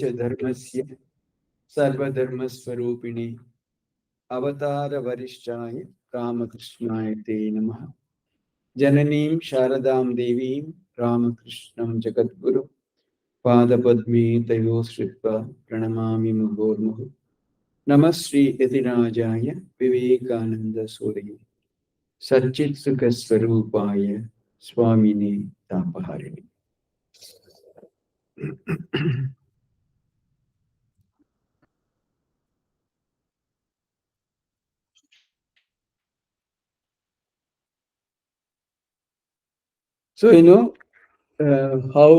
धर्मस्य सर्वधर्मस्वरूपिणे अवतारवरिष्ठाय रामकृष्णाय ते नमः। जननीं शारदां देवीं रामकृष्णं जगद्गुरु पादपद्मे तयोः श्रित्वा प्रणमामि मुहुर्मुहुः। नमः Shri यतिराजाय विवेकानन्दसूरये सच्चित्सुखस्वरूपाय स्वामिने तापहारिणे। So, how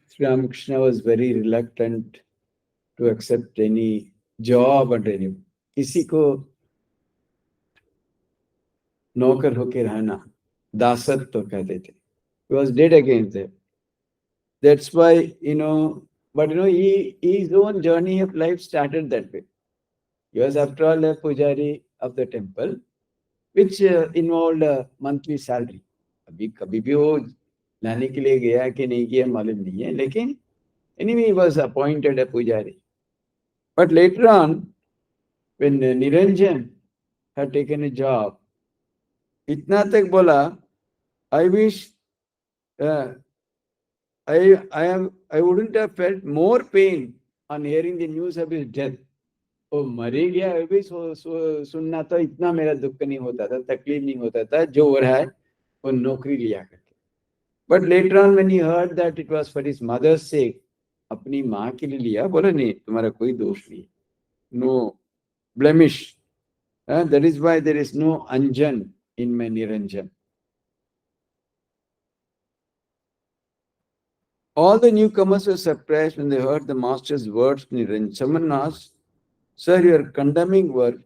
Sri Ramakrishna was very reluctant to accept any job and any किसी को नौकर होके रहना दासत्व तो कहते थे. He was dead against that. That's why but his own journey of life started that way. He was after all a pujari of the temple, which involved a monthly salary. अभी कभी भी वो लाने के लिए गया कि नहीं किया मालूम नहीं है, लेकिन anyway he was appointed a pujari. But later on, when Niranjan had taken a job, इतना तक बोला, I wish I wouldn't have felt more pain on hearing the news of his death. वो मरी गया भी सुनना तो इतना मेरा दुख नहीं होता था, तकलीफ नहीं होता था, जो हो रहा है वो नौकरी लिया करके. But later on when he heard that it was for his mother's sake, अपनी माँ के लिए लिया, बोला नहीं तुम्हारा कोई दोष नहीं, no blemish. That is why there is no Anjan in my Niranjan. All the newcomers were surprised when they heard the master's words. Niranjan. Someone asked, "Sir, you are condemning work,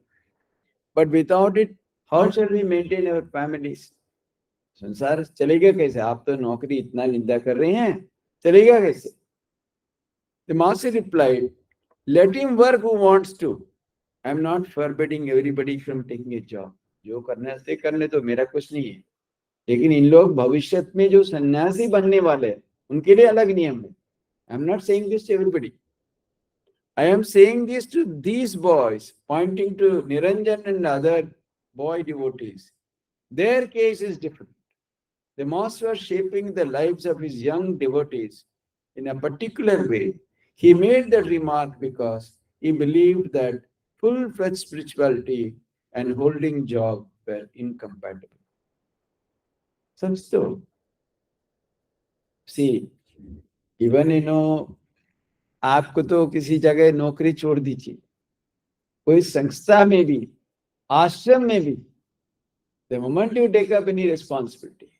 but without it, how shall we maintain our families?" संसार चलेगा कैसे? आप तो नौकरी इतना निंदा कर रहे हैं, चलेगा कैसे? The master replied, "Let him work who wants to. I am not forbidding everybody from taking a job. जो करने से करने तो मेरा कुछ नहीं है, लेकिन इन लोग भविष्य में जो सन्यासी बनने वाले हैं उनके लिए अलग नियम है. I am not saying this to everybody. I am saying this to these boys, pointing to Niranjan and other boy devotees. Their case is different. The master was shaping the lives of his young devotees in a particular way. He made that remark because he believed that full-fledged spirituality and holding job were incompatible. So, see, even आपको तो किसी जगह नौकरी छोड़ दीजिए, कोई संस्था में भी, आश्रम में भी, the moment you take up any responsibility,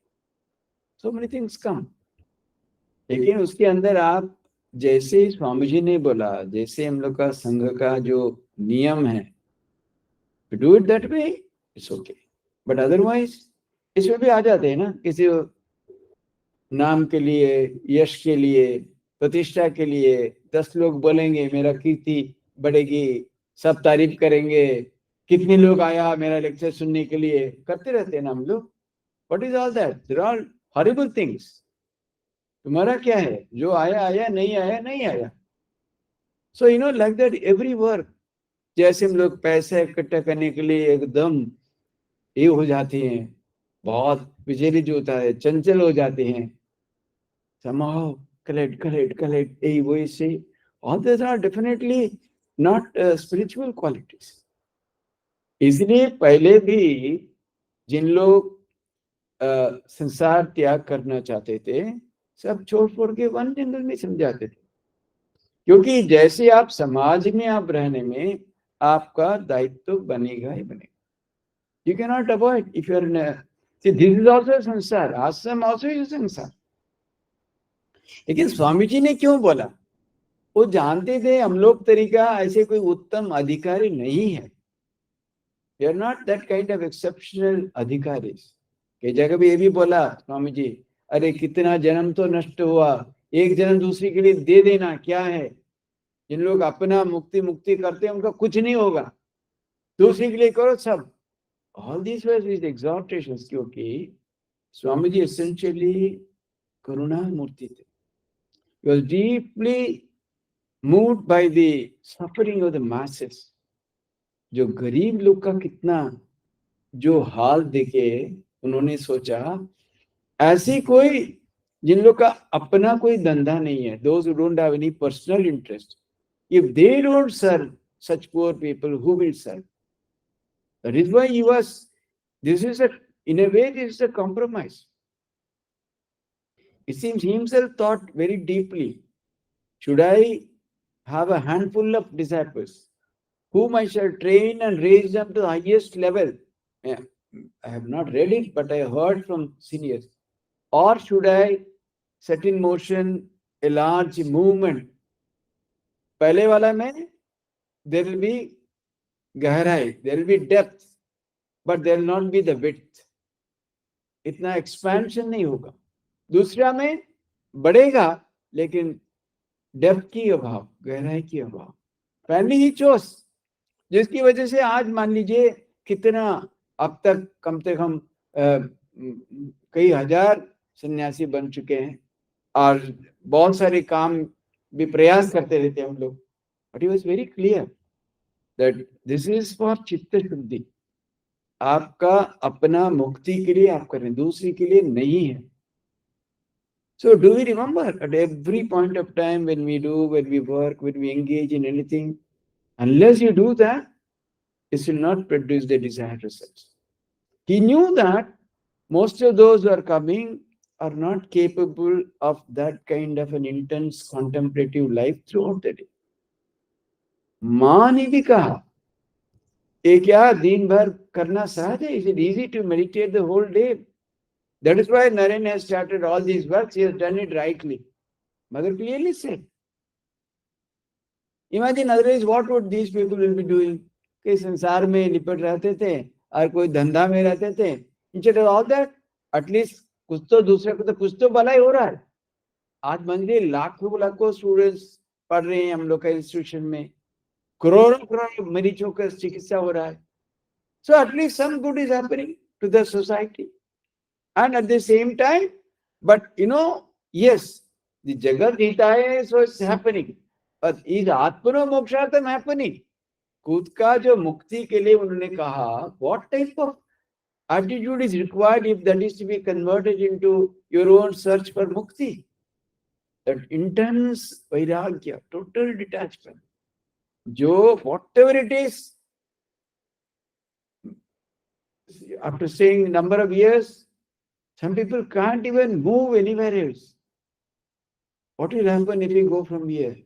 so many things come. लेकिन उसके अंदर आप जैसे स्वामी जी ने बोला, जैसे हम लोग का संघ का जो नियम है, to do it that way, it's okay. But otherwise, इसमें भी आ जाते हैं ना, किसी नाम के लिए, यश के लिए, प्रतिष्ठा के लिए 10 लोग बोलेंगे मेरा कीर्ति बढ़ेगी, सब तारीफ करेंगे, कितने लोग आया मेरा लेक्चर सुनने के लिए, करते रहते हैं ना हम लोग. What is all that? They're all horrible things. तुम्हारा क्या है? जो आया आया, नहीं आया नहीं आया. So like that every work. जैसे हम लोग पैसा इकट्ठा करने के लिए एकदम ये हो जाते हैं, बहुत विचलित होता है, चंचल हो जाते हैं, somehow collect. Hey, we say, all these are definitely not spiritual qualities. इसलिए पहले भी जिन लोग संसार त्याग करना चाहते थे, सब छोड़ के वन जंगल में समझाते थे, क्योंकि जैसे आप समाज में आप रहने में आपका दायित्व बनेगा ही बनेगा. You cannot avoid if you are in a, see, this is also a संसार, आश्रम also is a संसार. लेकिन स्वामी जी ने क्यों बोला? वो जानते थे हम लोग तरीका ऐसे कोई उत्तम अधिकारी नहीं है. They are not that kind of exceptional अधिकारीज. कई जगह भी ये भी बोला स्वामी जी, अरे कितना जन्म तो नष्ट हुआ, एक जन्म दूसरी के लिए दे देना क्या है? जिन लोग अपना मुक्ति करते हैं उनका कुछ नहीं होगा, दूसरी के लिए करो सब. All these were his exhortations, क्योंकि स्वामी जी essentially करुणा मूर्ति थे. He was deeply moved by the suffering of the masses. जो गरीब लोग का कितना जो हाल देखे उन्होंने सोचा ऐसी कोई जिन लोग का अपना कोई धंधा नहीं है, those who don't have any personal interest, if they don't serve such poor people, who will serve? That is why he was, this is a, in a way, this is a compromise. It seems he himself thought very deeply, should I have a handful of disciples whom I shall train and raise them to the highest level? Yeah, I have not read it, but I heard from seniors. Or should I set in motion a large movement? पहले वाला में there will be गहराई, there will be depth, but there will not be the width. इतना expansion नहीं होगा. दूसरा में बढ़ेगा लेकिन डेप्थ की अभाव, गहराई की अभाव. Finally he chose, जिसकी वजह से आज मान लीजिए कितना अब तक कम से कम कई हजार सन्यासी बन चुके हैं और बहुत सारे काम भी प्रयास करते रहते हैं हम लोग. But he was very clear that this is for चित्त शुद्धि. आपका अपना मुक्ति के लिए आप कर रहे हैं, दूसरी के लिए नहीं है. So do we remember at every point of time when we do, when we work, when we engage in anything, unless you do that, it will not produce the desired results. He knew that most of those who are coming are not capable of that kind of an intense contemplative life throughout the day. माँ ने भी कहा एक क्या दिन भर करना सहज है. Is it easy to meditate the whole day? That is why Naren has started all these works. He has done it rightly. Mother clearly said. Imagine otherwise what would these people will be doing? कि संसार में लिपट रहते थे और कोई धंधा में रहते थे. Instead of all that, at least कुछ तो दूसरे को तो कुछ तो भलाई हो रहा है. आज मान लीजिए लाखों लाखों स्टूडेंट्स पढ़ रहे हैं हम लोग का इंस्टीट्यूशन में, करोड़ों करोड़ों मरीजों का चिकित्सा हो रहा है. So at least some good is happening to the society. And at the same time, but yes, the Jagat Hitaya, so it's happening. But is Atmano Mokshatam happening? खुद का जो मुक्ति के लिए उन्होंने कहा, what type of attitude is required if that is to be converted into your own search for mukti? That intense vairagya, total detachment. जो whatever it is, after staying a number of years, some people can't even move anywhere else. What will happen if you go from here?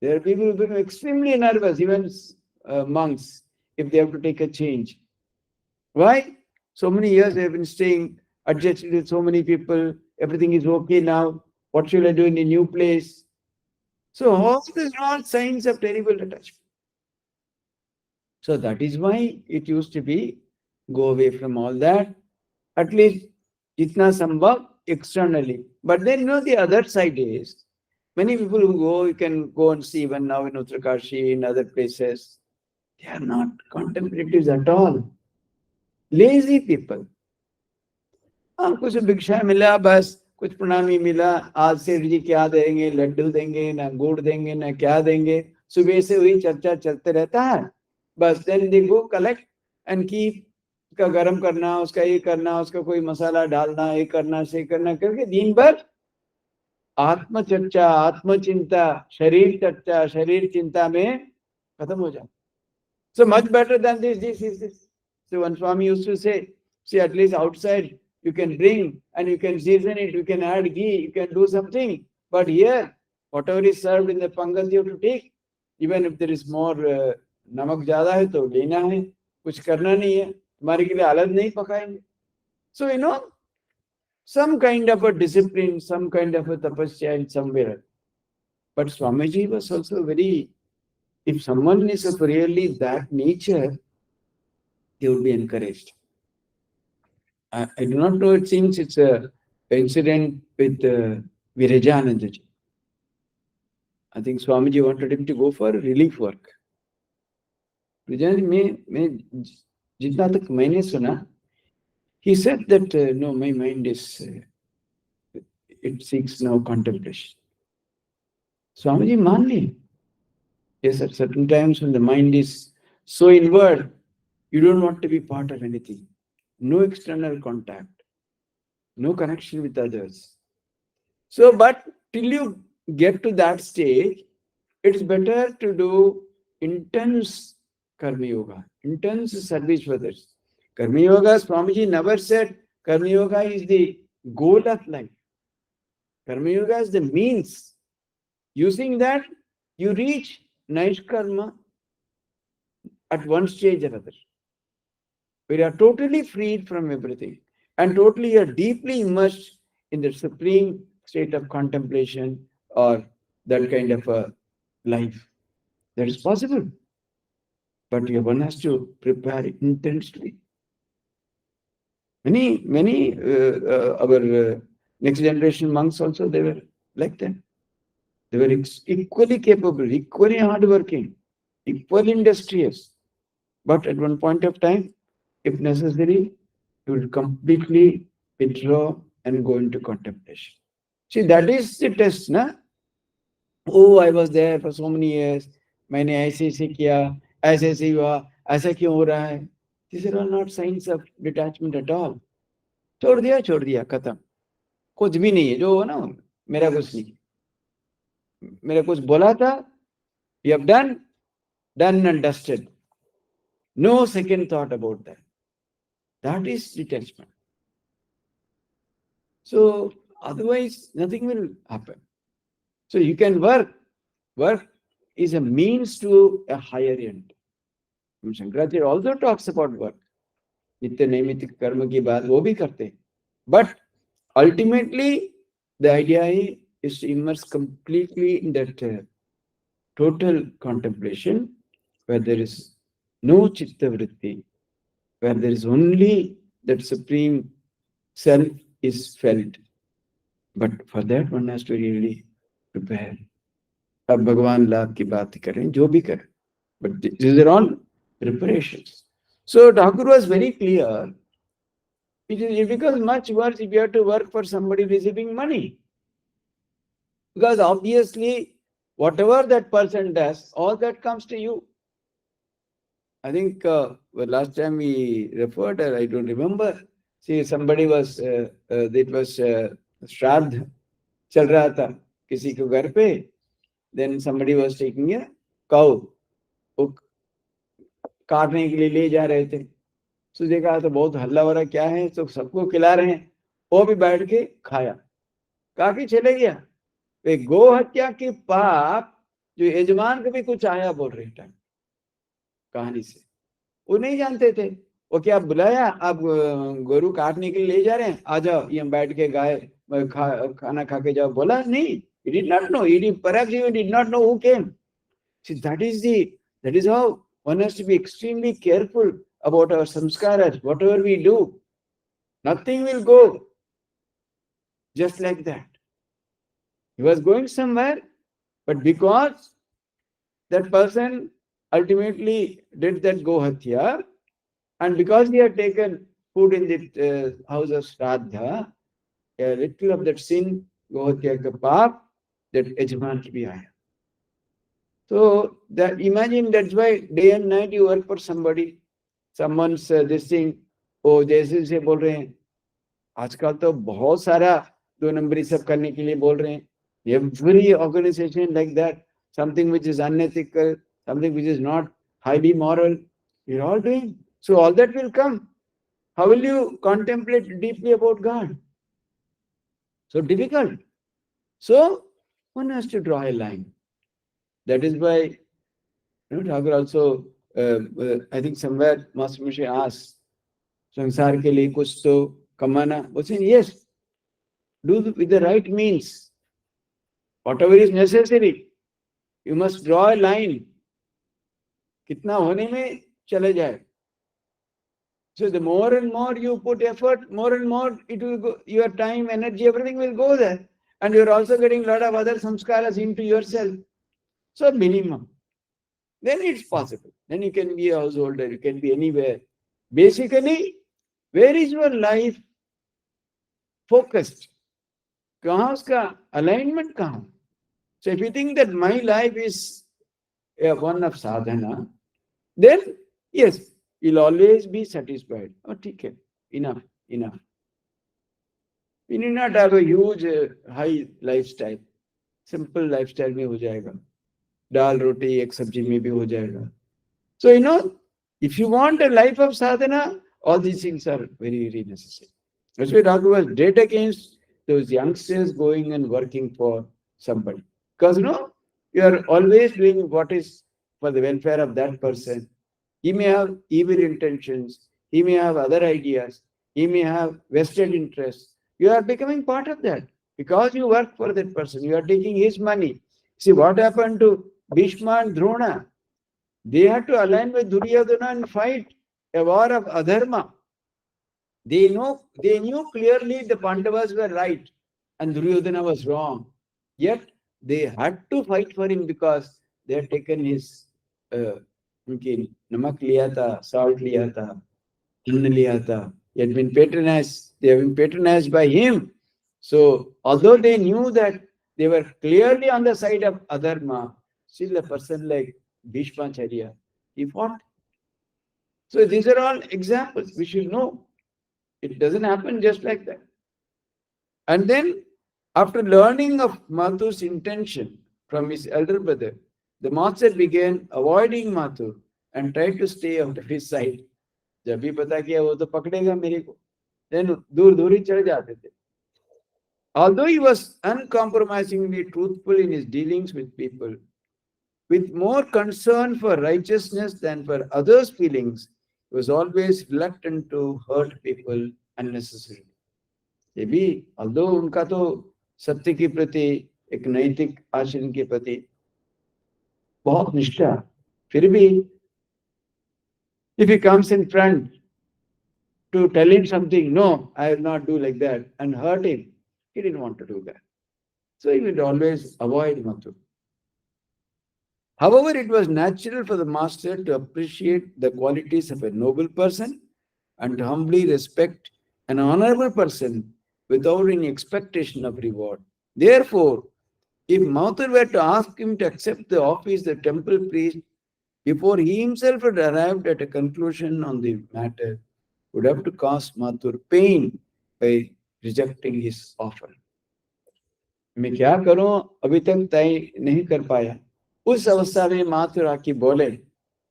There are people who become extremely nervous, even monks, if they have to take a change. Why? So many years they have been staying adjusted with so many people. Everything is okay now. What should I do in a new place? So all these are all signs of terrible attachment. So that is why it used to be go away from all that. At least jitna sambhav externally. But then the other side is many people who go, you can go and see even now in Uttarkashi, in other places, they are not contemplatives at all. Lazy people. कुछ भिक्षा मिला बस, कुछ प्रणामी मिला, आज सेठ जी क्या देंगे, लड्डू देंगे ना गुड़ देंगे ना क्या देंगे, सुबह से वही चर्चा चलते रहता है बस. Then they go collect and keep का गरम करना, उसका ये करना, उसका कोई मसाला डालना, ये करना से करना करके दिन भर आत्म चर्चा, आत्म चिंता, शरीर चर्चा, शरीर चिंता में खत्म हो जाता. So much better than this. So one Swami used to say, see, at least outside you can bring and you can season it, you can add ghee, you can do something. But here, whatever is served in the pangal, you have to take. Even if there is more namak ज़्यादा है तो लेना है, कुछ करना नहीं है, तुम्हारे के लिए अलग नहीं पकाएंगे. So some kind of a discipline, some kind of a tapasya in somewhere. But Swamiji was also very, if someone is of really that nature, they would be encouraged. I do not know, it seems it's a incident with Virajanandaji. I think Swamiji wanted him to go for relief work. Virajanandaji, मैं जितना तक मैंने सुना, he said that no, my mind is, it seeks now contemplation. Swamiji मान लिए. Yes, at certain times when the mind is so inward, you don't want to be part of anything. No external contact, no connection with others. So, but till you get to that stage, it's better to do intense karma yoga, intense service for others. Karma yoga, Swamiji never said karma yoga is the goal of life. Karma yoga is the means. Using that, you reach nice karma at one stage or other. We are totally freed from everything and totally are deeply immersed in the supreme state of contemplation or that kind of a life. That is possible. But one has to prepare intensely. Many our next generation monks also, they were like that. They were equally capable, equally hardworking, equally industrious. But at one point of time, if necessary, you will completely withdraw and go into contemplation. See, that is the test, na? Oh, I was there for so many years. मैंने ऐसे किया, ऐसे हुआ, ऐसा क्यों हो रहा है? These are all not signs of detachment at all. छोड़ दिया, खत्म. कुछ भी नहीं है जो ना, मेरा कुछ नहीं. मेरा कुछ बोला था, you have done and dusted. No second thought about that. That is detachment. So otherwise, nothing will happen. So you can work. Work is a means to a higher end. Shankaracharya also talks about work. नित्य नैमित कर्म की बात वो भी करते हैं. But ultimately, the idea is to immerse completely in that total contemplation where there is no chitta vritti, where there is only that supreme self is felt. But for that, one has to really prepare. अब भगवान लाभ की बात करें, जो भी करें. But these are all preparations. So Thakur was very clear. It becomes much worse if you have to work for somebody receiving money. Because obviously, whatever that person does, all that comes to you. I think last time we referred, I don't remember. See, somebody was, it was Shraddh चल रहा था किसी को घर पे. Then somebody was taking a cow. वो काटने के लिए ले जा रहे थे. तो देखा तो बहुत हल्ला हो रहा, क्या है, तो सबको खिला रहे हैं. वो भी बैठ के खाया, खा के चले गया. वे गो हत्या के पाप जो यजमान को भी कुछ आया बोल रहे टाइम कहानी से, वो नहीं जानते थे. वो क्या बुलाया, आप गोरू काटने के लिए ले जा रहे हैं, आ जाओ, ये बैठ के गाय खाना खा के जाओ. बोला नहीं. He did not know. Perhaps he did not know who came. See, that is how one has to be extremely careful about our samskaras. Whatever we do, nothing will go just like that. He was going somewhere, but because that person ultimately did that go hatya, and because he had taken food in the house of Shraddha, a little of that sin, go hatya ka paap, that yajman ki bhi aaya. So that imagine, that's why day and night you work for somebody. Someone's this thing, oh जैसे से बोल रहे हैं. आजकल तो बहुत सारा दो नंबरी सब करने के लिए बोल रहे हैं. Every organization like that, something which is unethical, something which is not highly moral, you're all doing. So all that will come. How will you contemplate deeply about God? So difficult. So one has to draw a line. That is why Thakur also, I think somewhere Master Moshe asked, संसार के लिए कुछ तो कमाना. वो saying, yes, do with the right means. Whatever is necessary, you must draw a line. कितना होने में चले जाए. So the more and more you put effort, more and more it will go, your time, energy, everything will go there. And you're also getting a lot of other samskaras into yourself. So minimum. Then it's possible. Then you can be a householder, you can be anywhere. Basically, where is your life focused? कहाँ उसका alignment कहाँ? So if you think that my life is one of sadhana, then yes, you'll always be satisfied. Oh, okay, enough, enough. We need not have a huge high lifestyle. Simple lifestyle में हो जाएगा. दाल रोटी एक सब्जी में भी हो जाएगा. So if you want a life of sadhana, all these things are very, very necessary. That's why Raghu was dead against those youngsters going and working for somebody. Because you are always doing what is for the welfare of that person. He may have evil intentions, he may have other ideas, he may have vested interests. You are becoming part of that. Because you work for that person, you are taking his money. See what happened to Bhishma and Drona? They had to align with Duryodhana and fight a war of adharma. They knew clearly the Pandavas were right and Duryodhana was wrong. Yet they had to fight for him because they had taken his उनकी नमक लिया था, salt लिया था, अन्न लिया था. He had been patronized. They have been patronized by him. So although they knew that they were clearly on the side of adharma, still a person like Bhishmacharya, he fought. So these are all examples. We should know. It doesn't happen just like that. And then, after learning of Mathu's intention from his elder brother, the master began avoiding Mathu and tried to stay out of his sight. जब भी पता किया वो तो पकड़ेगा मेरे को. Then दूर दूर ही चले जाते थे. Although he was uncompromisingly truthful in his dealings with people, with more concern for righteousness than for others' feelings, he was always reluctant to hurt people unnecessarily. ये भी although उनका तो सत्य के प्रति एक नैतिक आचरण के प्रति बहुत निष्ठा, फिर भी if he comes in front to tell him something, no, I will not do like that, and hurt him, he didn't want to do that. So he would always avoid Mathu. However, it was natural for the master to appreciate the qualities of a noble person and to humbly respect an honorable person without any expectation of reward. Therefore, if Mathur were to ask him to accept the office of temple priest before he himself had arrived at a conclusion on the matter, would have to cause Mathur pain by rejecting his offer. मैं क्या करूं, अभी तक तय नहीं कर पाया. उस अवस्था में माथुर आके बोले,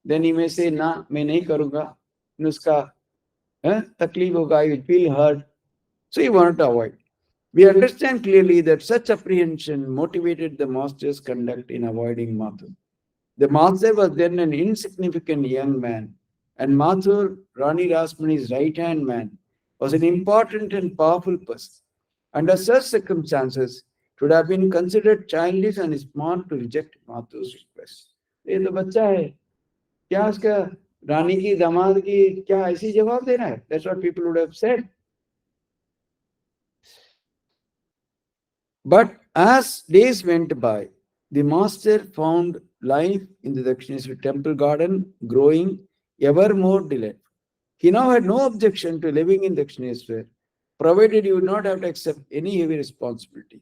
देन में से ना मैं नहीं करूंगा, उसका तकलीफ होगा, you feel hurt. So he wanted to avoid. We understand clearly that such apprehension motivated the master's conduct in avoiding Mathur. The master was then an insignificant young man, and Mathur, Rani Rasmani's right-hand man, was an important and powerful person. Under such circumstances, it would have been considered childish and small to reject Mathur's request. ये तो बच्चा है, क्या उसका रानी की दामाद की क्या ऐसी जवाब देना है? That's what people would have said. But as days went by, the master found life in the Dakshineshwar temple garden growing ever more delightful. He now had no objection to living in Dakshineshwar, provided he would not have to accept any heavy responsibility.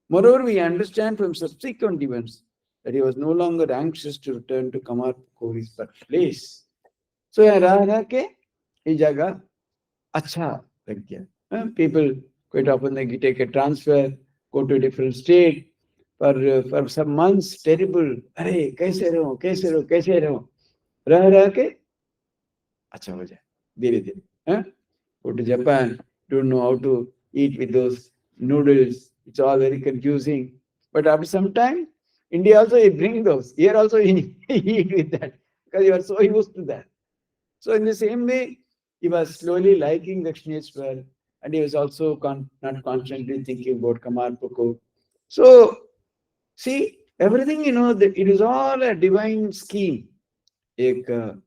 Moreover, we understand from subsequent events that he was no longer anxious to return to Kamarpukur's birthplace. So, यहाँ रह के ये जगह अच्छा लग गया. People quite often they take a transfer, go to a different state for some months. Terrible. अरे कैसे रहो रह के अच्छा हो जाए धीरे धीरे. Go to Japan, don't know how to eat with those noodles. It's all very confusing. But after some time, India also you bring those. Here also you eat with that because you are so used to that. So in the same way, he was slowly liking Dakshineshwar, and he was also not constantly thinking about Kamarpukur. So see, everything it is all a divine scheme. Under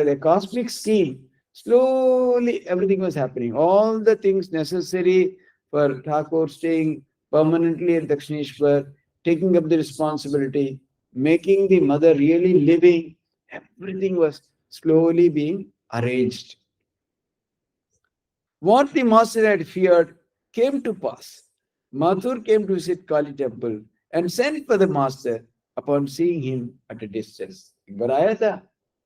a cosmic scheme, slowly everything was happening. All the things necessary for Thakur staying permanently at Dakshineshwar, taking up the responsibility, making the mother really living, everything was slowly being arranged. What the master had feared came to pass. Mathur came to visit Kali temple and sent for the master upon seeing him at a distance. एक बार आया था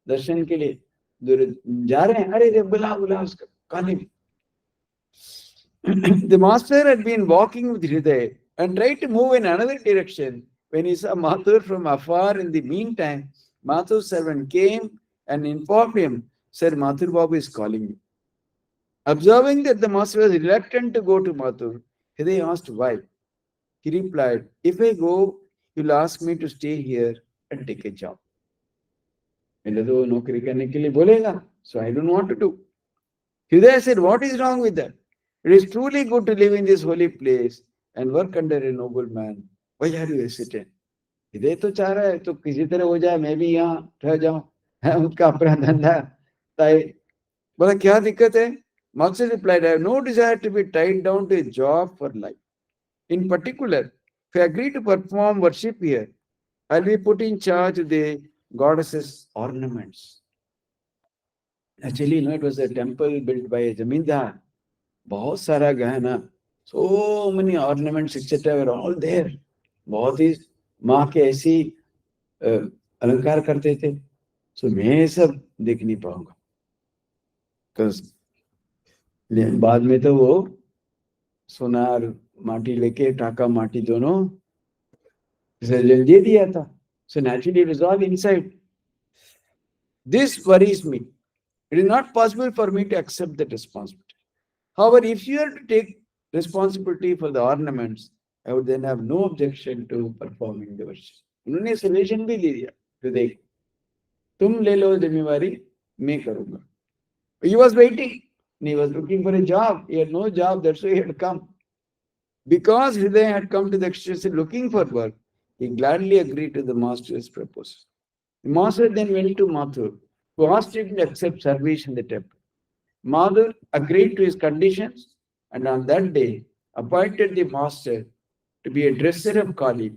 दर्शन के लिए, दूर जा रहे हैं, अरे बुला बुला उसका काली. The master had been walking with Hriday and tried to move in another direction when he saw Mathur from afar. In the meantime, Mathur's servant came and informed him, Sir, Mathur Babu is calling you. Observing that the master was reluctant to go to Mathur, Hriday asked why. He replied, if I go, you'll ask me to stay here and take a job. So I don't know what to do. Hriday said, what is wrong with that? It is truly good to live in this holy place and work under a noble man. Why are you hesitant? हृदय तो चाह रहा है तो किसी तरह हो जाए, मैं भी यहाँ रह जाऊं, है उनका अपना धंधा. ताई बोला क्या दिक्कत है? Master replied, I have no desire to be tied down to a job for life. In particular, if I agree to perform worship here, I'll be put in charge of the goddess's ornaments. Actually, it was a temple built by a zamindar. बहुत सारा गहना, so many ornaments etc. were all there. बहुत ही माँ के ऐसी अलंकार करते थे. So मैं सब देख नहीं पाऊंगा. बाद में तो वो सोनार माटी लेके टाका माटी दोनों विसर्जन दे दिया था. So naturally it was all inside. This worries me. It is not possible for me to accept that responsibility. However, if you are to take responsibility for the ornaments, I would then have no objection to performing the worship. उन्होंने suggestion भी दे दिया, तो देख तुम ले लो जिम्मेवारी, मैं करूंगा. He was waiting. He was looking for a job. He had no job. That's why he had come. Because Hriday had come to the extension looking for work, he gladly agreed to the master's proposal. The master then went to Mathur, who asked him to accept service in the temple. Mathur agreed to his conditions and on that day appointed the master to be a dresser of Kali,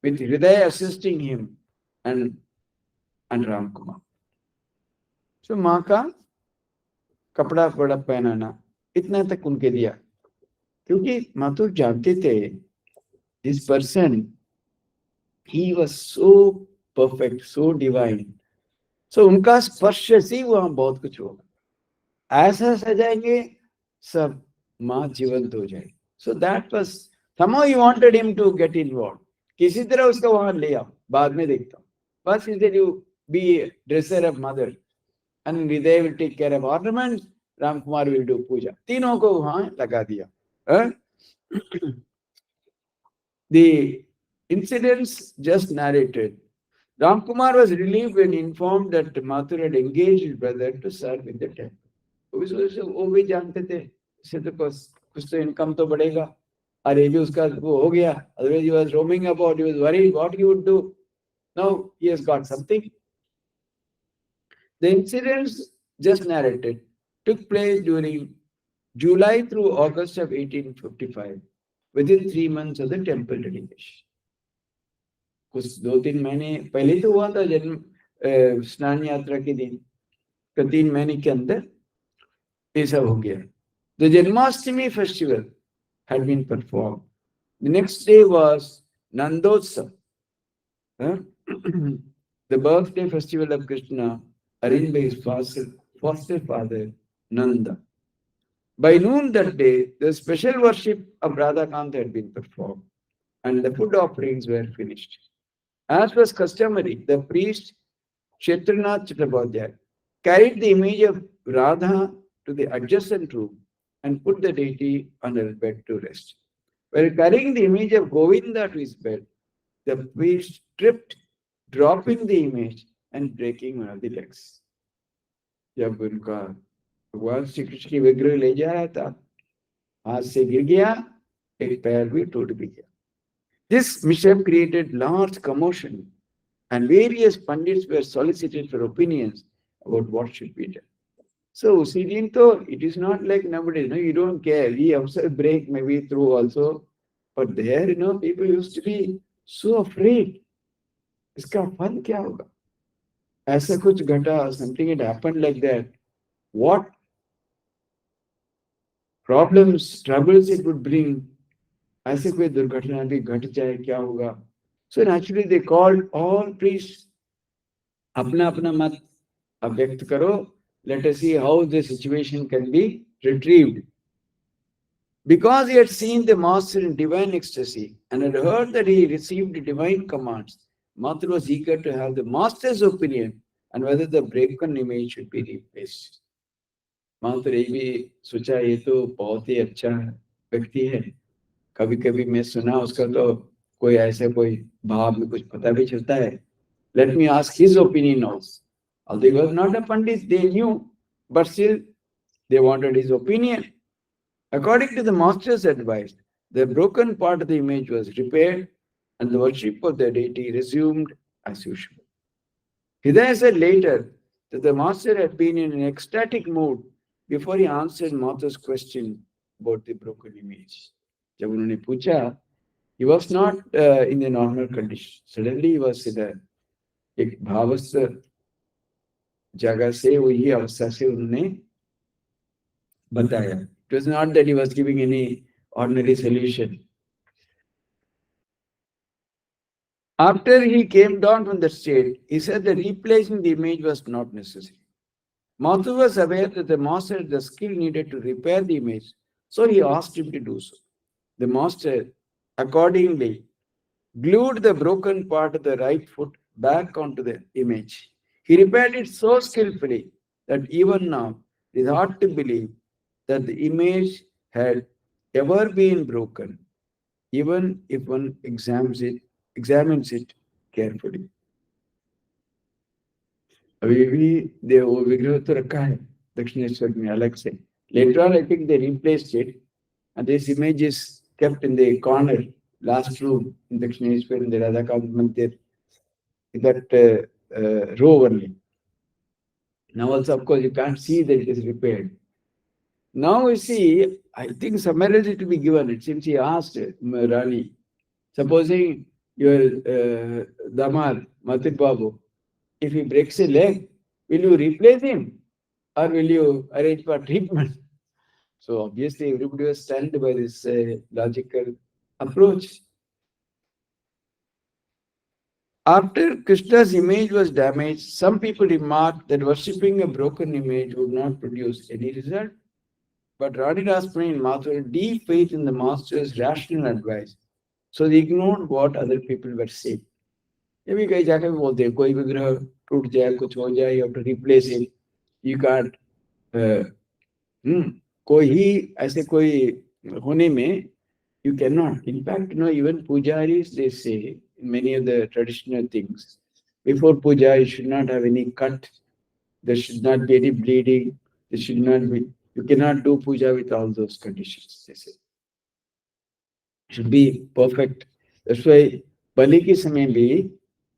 with Hriday assisting him and Ram Kumar. So माँ का कपड़ा बड़ा पहनाना इतना तक उनके दिया, क्योंकि माथुर जानते थे this person, he was so perfect, so divine. So उनका स्पर्श से ही वहां बहुत कुछ होगा. ऐसा सजाएंगे सब माँ जीवंत हो जाए. So that was somehow he wanted him to get involved. किसी तरह उसका वहां ले आओ, बाद में देखता हूँ. First he said you be a dresser of mother and Hriday will take care of ornaments, Ram Kumar will do puja. तीनों को वहां लगा दिया. The incidents just narrated. Ram Kumar was relieved when informed that Mathur had engaged his brother to serve in the temple. वो भी जानते थे, इससे तो कुछ तो इनकम तो बढ़ेगा. अरे भी उसका वो हो गया. Otherwise he was roaming about, he was worried what he would do. Now he has got something. The incidents just narrated took place during July through August of 1855, within 3 months of the temple dedication. कुछ 2-3 महीने पहले तो हुआ था जन्म स्नान यात्रा के दिन, तो 3 महीने के अंदर ये सब हो गया. The Janmashtami festival had been performed. The next day was Nandotsav, the birthday festival of Krishna, arranged by his foster father Nanda. By noon that day, the special worship of Radhakant had been performed, and the food offerings were finished. As was customary, the priest Kshetranath Chakrabartyay carried the image of Radha to the adjacent room and put the deity on her bed to rest. While carrying the image of Govinda to his bed, the priest tripped, dropping the image and breaking one of the legs. जब उनका भगवान श्री कृष्ण की विग्रह ले जा रहा था, हाथ से गिर गया, एक पैर भी टूट भी गया. This mishap created large commotion, and various pandits were solicited for opinions about what should be done. So, usi din to, it is not like nowadays, you don't care. We also break maybe through also, but there, people used to be so afraid. इसका फल क्या होगा? ऐसा कुछ घटा, something had happened like that. What problems, troubles it would bring. ऐसे कोई दुर्घटना भी घट जाए क्या होगा? So naturally they called all priests. अपना अपना मत व्यक्त करो. Let us see how the situation can be retrieved. Because he had seen the master in divine ecstasy and had heard that he received divine commands, Mathur was eager to have the master's opinion and whether the broken image should be replaced. मात्र ये भी सोचा ये तो बहुत ही अच्छा व्यक्ति है. कभी कभी मैं सुना उसका तो कोई ऐसे कोई भाव में कुछ पता भी चलता है. Let me ask his opinion also. Although he was not a pandit, they knew, but still they wanted his opinion. According to the master's advice, the broken part of the image was repaired and the worship of the deity resumed as usual. Hidaya said later that the master had been in an ecstatic mood before he answered Martha's question about the broken image. जब उन्होंने पूछा, he was not in the normal condition. Suddenly he was in a एक भावस्थ जगह से वही अवस्था से उन्होंने बताया. It was not that he was giving any ordinary solution. After he came down from the state, he said that replacing the image was not necessary. Mathu was aware that the master had the skill needed to repair the image, so he asked him to do so. The master accordingly glued the broken part of the right foot back onto the image. He repaired it so skillfully that even now it is hard to believe that the image had ever been broken, even if one examines it carefully. अभी भी वो विग्रह तो रखा है दक्षिणेश्वर में अलग से. Later on, I think they replaced it, and this image is kept in the corner, last room in Dakshineshwar in the Radhakant Mandir, that row only. Now also, of course, you can't see that it is repaired. Now you see, I think somewhere else it will be given. It seems he asked Rani, supposing your Damad, Matir Babu, if he breaks a leg, will you replace him or will you arrange for treatment? So obviously everybody was stunned by this logical approach. After Krishna's image was damaged, some people remarked that worshipping a broken image would not produce any result. But Ranidas Prem and Mathur had deep faith in the master's rational advice, so they ignored what other people were saying. ये भी कई जगह बोलते हैं कोई विग्रह टूट जाए कुछ हो जाए you have to replace it. You can't कोई ही ऐसे कोई होने में you cannot. In fact, even pujaris, they say in many of the traditional things, before puja you should not have any cut, there should not be any bleeding, there should not be, you cannot do puja with all those conditions, they say. It should be perfect. That's why बलि के समय भी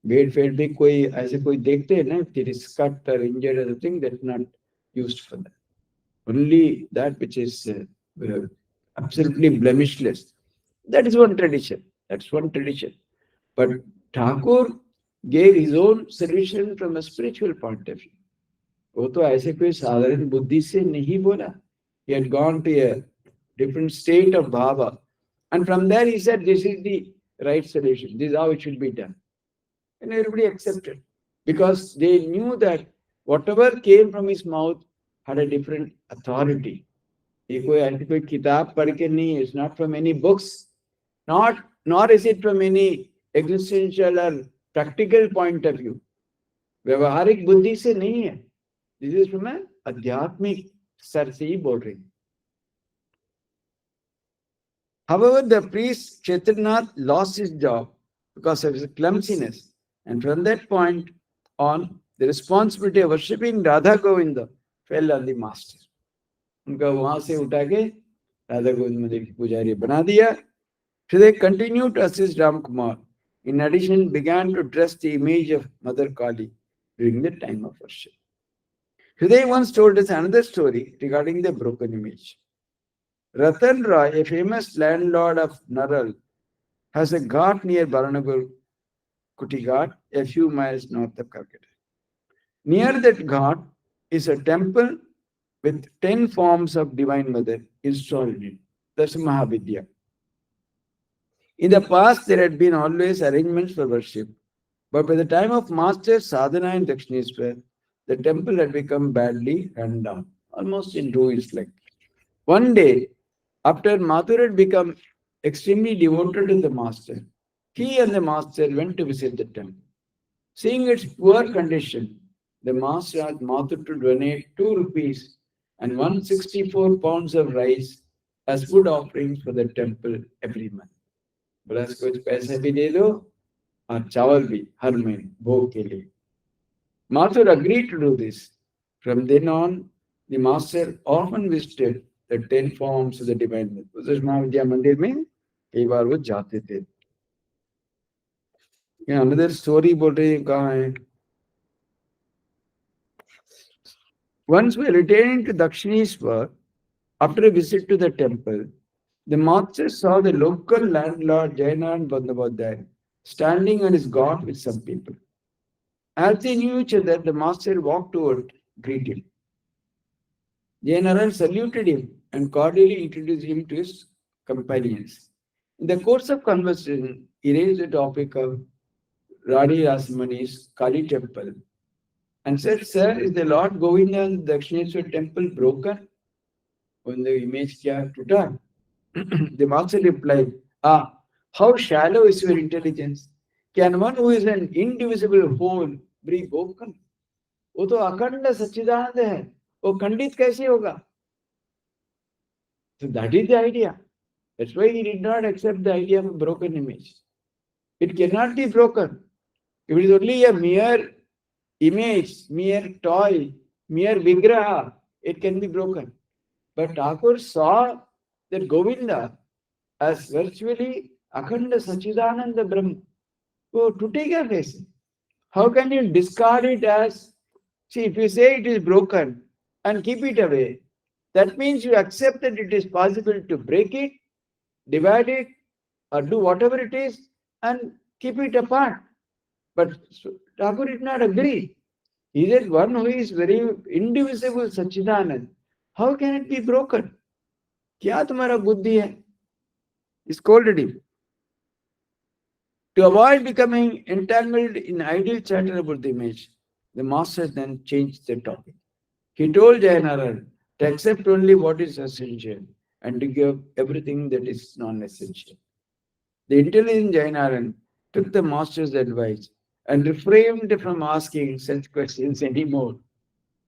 भेड़ फेड़ भी कोई ऐसे कोई देखते हैं ना, if it is cut or injured or something, that's not used for that. Only that which is absolutely blemishless. That is one tradition. That's one tradition. But Thakur gave his own solution from a spiritual point of view. वो तो ऐसे कोई साधारण बुद्धि से नहीं बोला. He had gone to a different state of bhava. And from there he said, this is the right solution. This is how it should be done. And everybody accepted. Because they knew that whatever came from his mouth had a different authority. ये कोई ऐसी कोई किताब पढ़ के नहीं, it's not from any books, nor is it from any existential or practical point of view. व्यवहारिक बुद्धि से नहीं है. This is from an आध्यात्मिक स्तर से ही बोल रही. However, the priest Kshetranath lost his job because of his clumsiness, and from that point on, the responsibility of worshipping Radha Govinda fell on the master. उनका वहां से उठा के राधा गोविंद मंदिर की पुजारी बना दिया. So they continued to assist Ram Kumar. In addition, began to dress the image of Mother Kali during the time of worship. Hriday once told us another story regarding the broken image. Ratan Roy, a famous landlord of Naral, has a ghat near Baranagar Kuti Ghat, a few miles north of Calcutta. Near that ghat is a temple with 10 forms of Divine Mother installed in it. That's Mahavidya. In the past, there had been always arrangements for worship, but by the time of Master Sadhana and Dakshineshwar, the temple had become badly run down, almost in ruins. Like one day, after Mathur had become extremely devoted to the Master, he and the Master went to visit the temple. Seeing its poor condition, the Master asked Mathur to donate 2 rupees and 164 pounds of rice as food offerings for the temple every month. बस कुछ पैसे भी दे दो और चावल भी हर महीने भोग के लिए. Mathur agreed to do this. From then on, the master often visited the 10 forms of the divine myth. उस महाविद्या मंदिर में कई बार वो जाते थे. Another story बोल रहे हैं कहाँ है? Once while returning to Dakshineshwar, after a visit to the temple, the master saw the local landlord Jainan Bandhavadhyay standing on his ghat with some people. As they knew each other, the master walked toward, greeted him. Jainan saluted him and cordially introduced him to his companions. In the course of conversation, he raised the topic of Rani Rasamani's Kali temple and said, "Sir, is the Lord Govinda Dakshineshwar temple broken?" When the image kya tuta? The master replied, how shallow is your intelligence? Can one who is an indivisible whole be broken? वो तो अखंड सच्चिदानंद है, वो खंडित कैसे होगा? So that is the idea. That's why he did not accept the idea of a broken image. It cannot be broken. If it is only a mere image, mere toy, mere vigraha, it can be broken. But Thakur saw that Govinda as virtually Akhanda Sachidananda Brahma. So to take a face, how can you discard it as, see, if you say it is broken and keep it away, that means you accept that it is possible to break it, divide it, or do whatever it is and keep it apart. But Thakur did not agree. He said, one who is very indivisible Sachidanand, how can it be broken? क्या तुम्हारा बुद्धि है? He scolded him. To avoid becoming entangled in idle chatter about the image, the master then changed the topic. He told Jayanaran to accept only what is essential and to give everything that is non-essential. The intelligent Jayanaran took the master's advice and refrained from asking such questions anymore.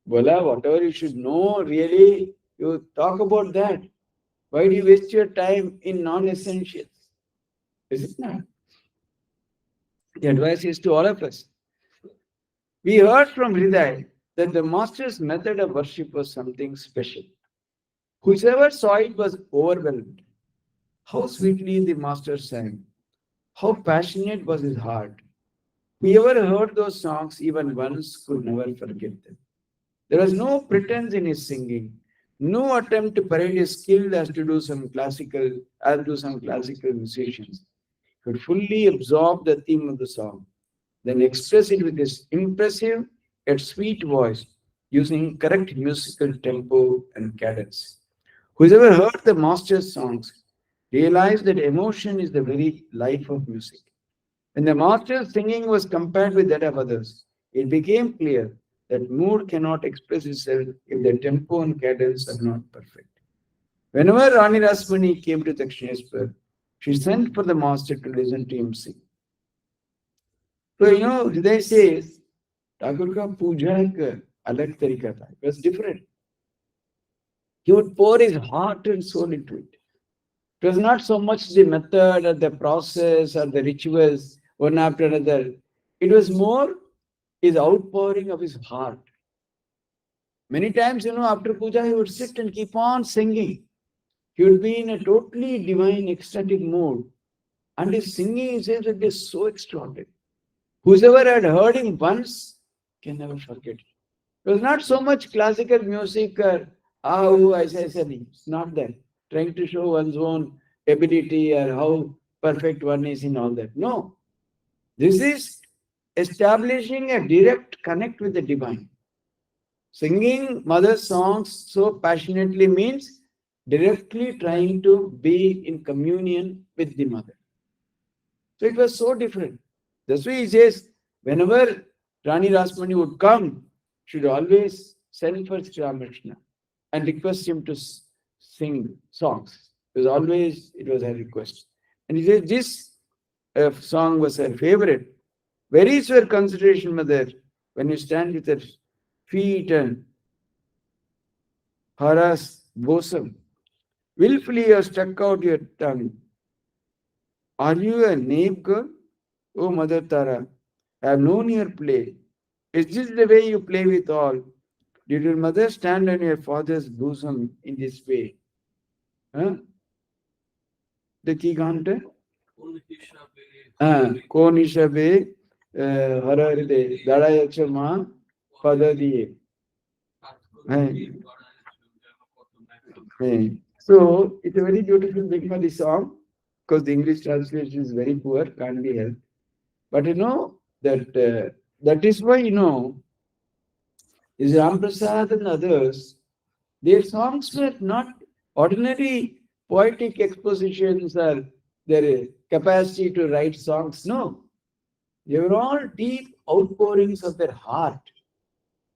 Bola, whatever you should know, really, you talk about that. Why do you waste your time in non-essentials? Is it not? The advice is to all of us. We heard from Hriday that the master's method of worship was something special. Whoever saw it was overwhelmed. How sweetly the master sang. How passionate was his heart. Whoever heard those songs even once could never forget them. There was no pretense in his singing, no attempt to parade his skill as do some classical musicians. He could fully absorb the theme of the song, then express it with his impressive yet sweet voice, using correct musical tempo and cadence. Whoever heard the master's songs realized that emotion is the very life of music. When the master's singing was compared with that of others, it became clear that mood cannot express itself if the tempo and cadence are not perfect. Whenever Rani Rasmani came to Dakshineshwar, she sent for the master to listen to him sing. So, Hriday says, Thakur ka puja ek alag tarika tha. It was different. He would pour his heart and soul into it. It was not so much the method or the process or the rituals, one after another. It was more his outpouring of his heart. Many times, after puja, he would sit and keep on singing. He would be in a totally divine, ecstatic mood. And his singing, he says, that is so extraordinary. Whoever had heard him once can never forget it. It was not so much classical music or, it's not that. Trying to show one's own ability or how perfect one is in all that. No. This is establishing a direct connect with the divine. Singing mother's songs so passionately means directly trying to be in communion with the mother. So it was so different. That's why he says, whenever Rani Rasmani would come, should always send for Sri Ramakrishna and request him to sing songs. It was her request. And he says this song was her favorite. Where is your consideration, mother, when you stand with your feet and harass bosom? Willfully you have stuck out your tongue. Are you a knave girl? Oh, Mother Tara, I have known your play. Is this the way you play with all? Did your mother stand on your father's bosom in this way? Huh? The key counter? Kon Ishabe, Hararide, Darayachama, Padadiye. So it's a very beautiful Bengali song because the English translation is very poor, can't be helped. But that is why is Ram Prasad and others, their songs were not ordinary poetic expositions or their capacity to write songs. No, they were all deep outpourings of their heart.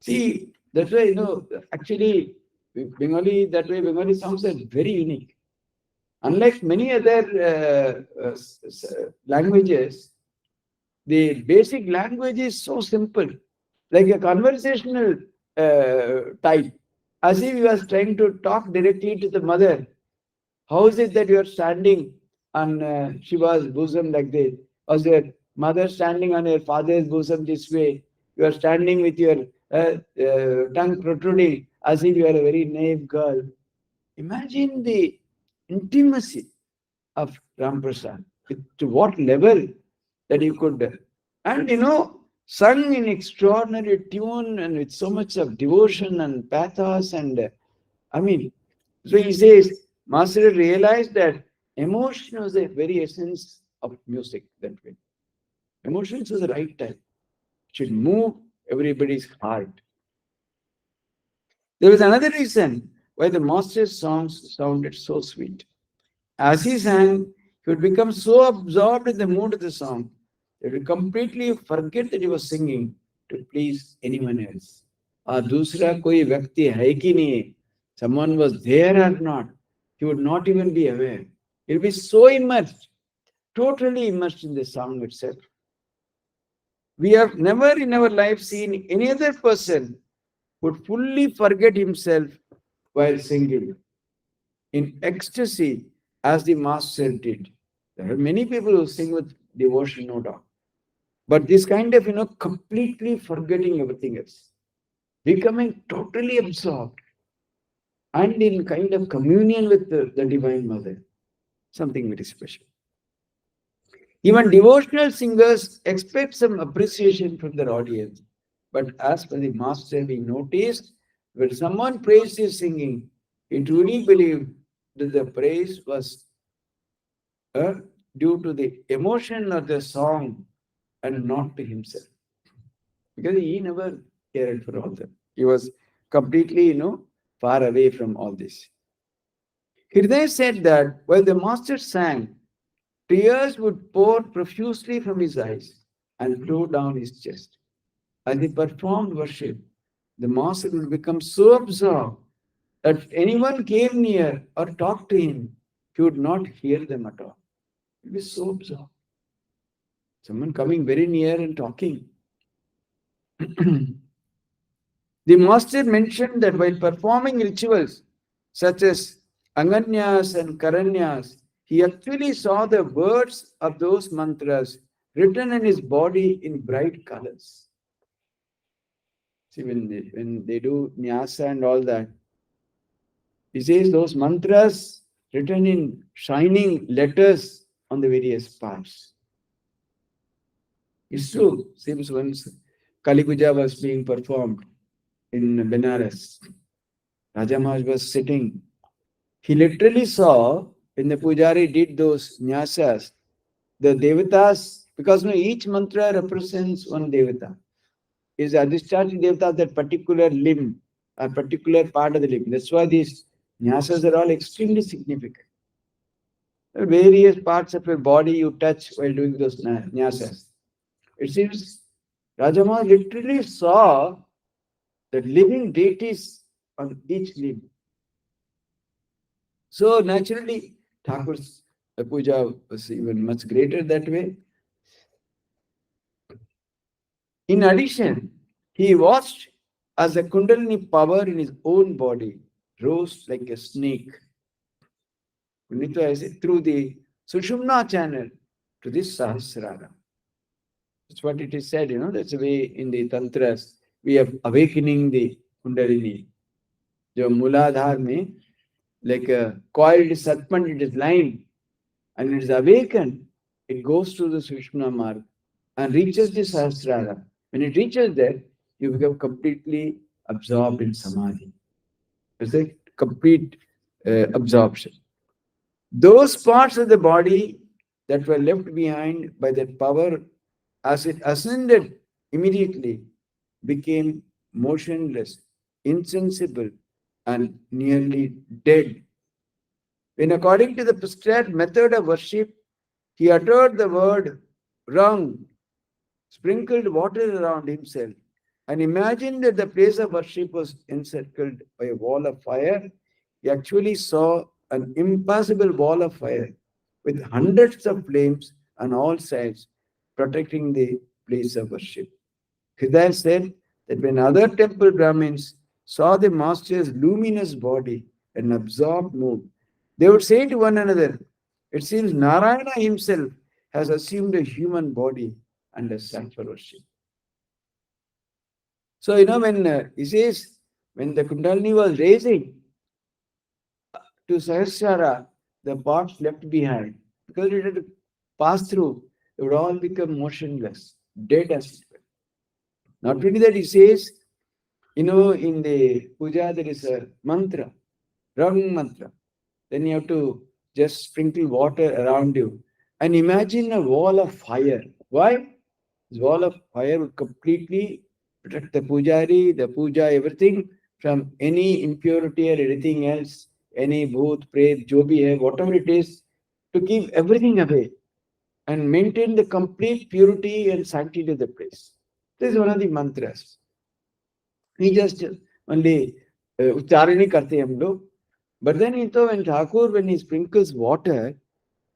See, that's why actually Bengali songs are very unique. Unlike many other languages, the basic language is so simple, like a conversational type, as if you are trying to talk directly to the mother. How is it that you are standing on Shiva's bosom like this? Or is your mother standing on your father's bosom this way? You are standing with your tongue protruding as if you are a very naive girl. Imagine the intimacy of Ram Prasad. To what level that you could, and sung in extraordinary tune and with so much of devotion and pathos. And so he says, Master realized that emotion was the very essence of music that way. Emotions was the right type. It should move everybody's heart. There was another reason why the master's songs sounded so sweet. As he sang, he would become so absorbed in the mood of the song that he would completely forget that he was singing to please anyone else. Dusra koi vyakti hai ki nahi, someone was there or not, he would not even be aware. He would be so immersed, totally immersed in the song itself. We have never in our life seen any other person would fully forget himself while singing in ecstasy as the master did. There are many people who sing with devotion, no doubt. But this kind of, completely forgetting everything else, becoming totally absorbed and in kind of communion with the Divine Mother, something very special. Even devotional singers expect some appreciation from their audience. But as for the master, we noticed when someone praised his singing, he truly believed that the praise was due to the emotion of the song and not to himself. Because he never cared for all that. He was completely, far away from all this. Hriday said that while the master sang, tears would pour profusely from his eyes and flow down his chest. As he performed worship, the master would become so absorbed that if anyone came near or talked to him, he would not hear them at all. He would be so absorbed. Someone coming very near and talking. The master mentioned that while performing rituals such as Anganyas and Karanyas, he actually saw the words of those mantras written in his body in bright colors. See, when they do nyasa and all that, he says those mantras written in shining letters on the various parts. It's true. Seems once Kali Puja was being performed in Benares. Raja Maharaj was sitting. He literally saw when the Pujari did those nyasas, the devatas, because each mantra represents one devata. Is Adhisthani devata of that particular limb, a particular part of the limb. That's why these nyasas are all extremely significant. various parts of your body you touch while doing those nyasas. It seems Rajama literally saw the living deities on each limb. So naturally, Thakur's puja was even much greater that way. In addition, he watched as the Kundalini power in his own body rose like a snake through the Sushumna channel to this Sahasrara. That's what it is said, that's the way in the Tantras we are awakening the Kundalini. The Muladhar mein, like a coiled serpent, it is lying and it is awakened. It goes to the Sushumna marg and reaches the Sahasrara. When it reaches there, you become completely absorbed in Samadhi. It's a complete absorption. Those parts of the body that were left behind by that power, as it ascended immediately, became motionless, insensible, and nearly dead. When, according to the prescribed method of worship, he uttered the word Rang, sprinkled water around himself, and imagined that the place of worship was encircled by a wall of fire, he actually saw an impassable wall of fire with hundreds of flames on all sides protecting the place of worship. Hridaya said that when other temple Brahmins saw the master's luminous body and absorbed mood, they would say to one another, "It seems Narayana himself has assumed a human body and has sat for worship." So, when he says, when the Kundalini was raising to Sahasrara, the parts left behind, because it had to pass through, it would all become motionless, dead as it were. Not only that, he says, in the puja, there is a mantra, Rang mantra. Then you have to just sprinkle water around you and imagine a wall of fire. Why? This wall of fire would completely protect the pujari, the puja, everything from any impurity or anything else, any bhoot, pret, jo bhi hai, whatever it is, to keep everything away and maintain the complete purity and sanctity of the place. This is one of the mantras. We just only ucharani karte hum log. But then when Thakur, when he sprinkles water,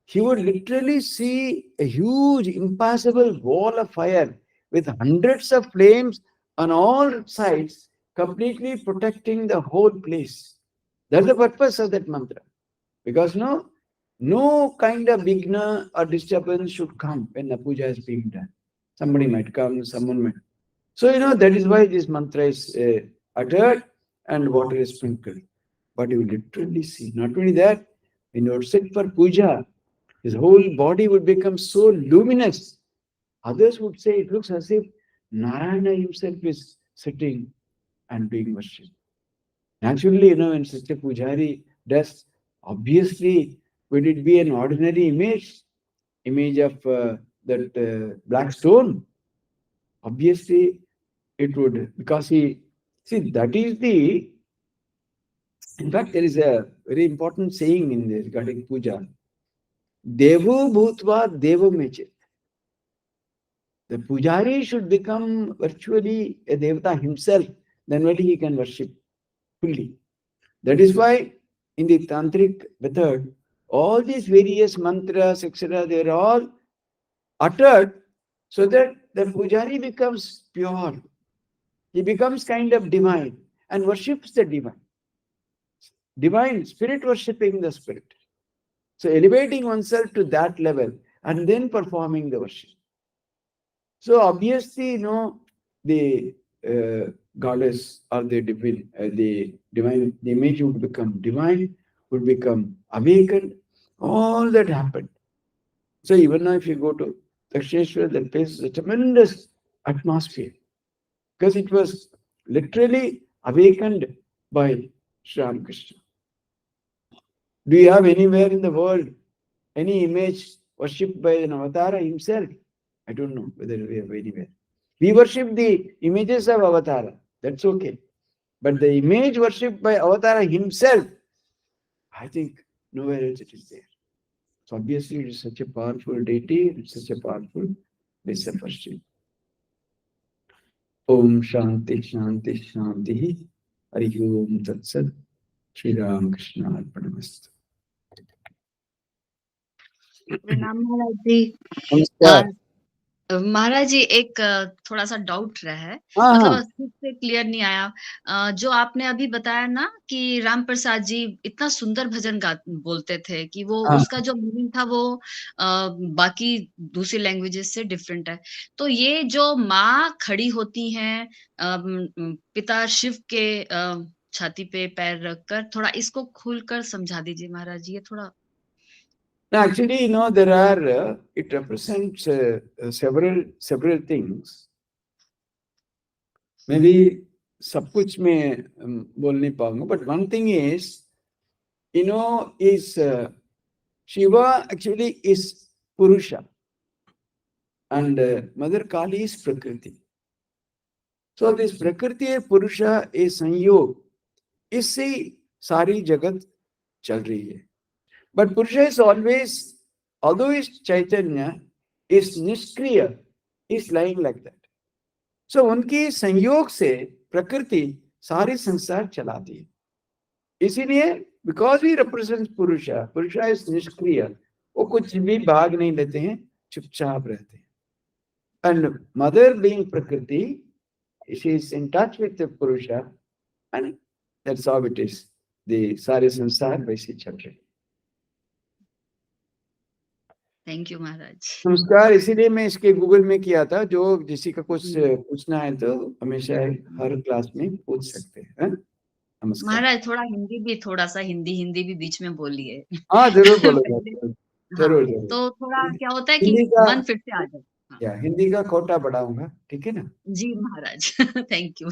he would literally see a huge, impassable wall of fire with hundreds of flames on all sides, completely protecting the whole place. That's the purpose of that mantra. Because no kind of vigna or disturbance should come when the puja is being done. Somebody might come, someone might. So, that is why this mantra is uttered and water is sprinkled. But you literally see, not only that, when you sit for puja, his whole body would become so luminous. Others would say it looks as if Narayana himself is sitting and being worshipped. Naturally, when such a pujari does, obviously, would it be an ordinary image of that black stone? Obviously, it would, because that is in fact, there is a very important saying in this regarding puja. Devo bhutva devo mechit. The pujari should become virtually a devata himself, then only he can worship fully. That is why in the tantric method, all these various mantras, etc., they are all uttered so that the pujari becomes pure. He becomes kind of divine and worships the divine. Divine spirit worshipping the spirit. So elevating oneself to that level and then performing the worship. So obviously, the goddess or the divine, the image would become divine, would become awakened. All that happened. So even now, if you go to Dakshineshwar, that place is a tremendous atmosphere because it was literally awakened by Sri Ramakrishna. Do you have anywhere in the world any image worshipped by an avatar himself? I don't know whether we have anywhere. We worship the images of Avatara. That's okay. But the image worshipped by Avatara himself, I think nowhere else it is there. So obviously it is such a powerful deity, it's such a powerful discipleship. Om Shanti Shanti Shanti. Hari Om Tat Sat. Shri Ram Krishna Arpanamastu. प्रणाम महाराज जी। नमस्कार। महाराज जी, एक थोड़ा सा doubt रहा है, हाँ हाँ मतलब ठीक से क्लियर नहीं आया। जो आपने अभी बताया ना कि राम प्रसाद जी इतना सुंदर भजन गा बोलते थे कि वो हाँ। उसका जो मीनिंग था वो बाकी दूसरी लैंग्वेजेस से डिफरेंट है। तो ये जो माँ खड़ी होती हैं पिता शिव के छाती पे पैर रखकर, थोड़ा इसको खुलकर समझा दीजिए महाराज जी, ये थोड़ा। No, actually, there are, it represents several things. Maybe सब कुछ मैं बोल नहीं पाऊंगा, but one thing is, is Shiva actually is Purusha and Mother Kali is Prakriti. So this Prakriti and Purusha is संयोग, इससे सारी जगत चल रही है. But Purusha is always, although is Chaitanya, is Nishkriya, is lying like that. So उनकी संयोग से प्रकृति सारे संसार चलाती है. इसीलिए because he represents Purusha, Purusha is निष्क्रिय, वो कुछ भी भाग नहीं लेते हैं, चुपचाप रहते हैं. And mother being Prakriti, she is in touch with the Purusha, and that's how it is. The सारे संसार वैसे चल रहे हैं. थैंक यू महाराज। नमस्कार। इसीलिए मैं इसके गूगल में किया था, जो किसी का कुछ पूछना है तो हमेशा हर क्लास में पूछ सकते हैं. नमस्कार महाराज, थोड़ा हिंदी भी, थोड़ा सा हिंदी भी बीच में बोलिए। हाँ जरूर बोलूंगा, पहले हाँ, जरूर जरूर. तो थोड़ा क्या होता है कि हिंदी का, मन फिर से आ जाए। हाँ। या हिंदी का कोटा बढ़ाऊंगा, ठीक है ना? जी महाराज। Thank you.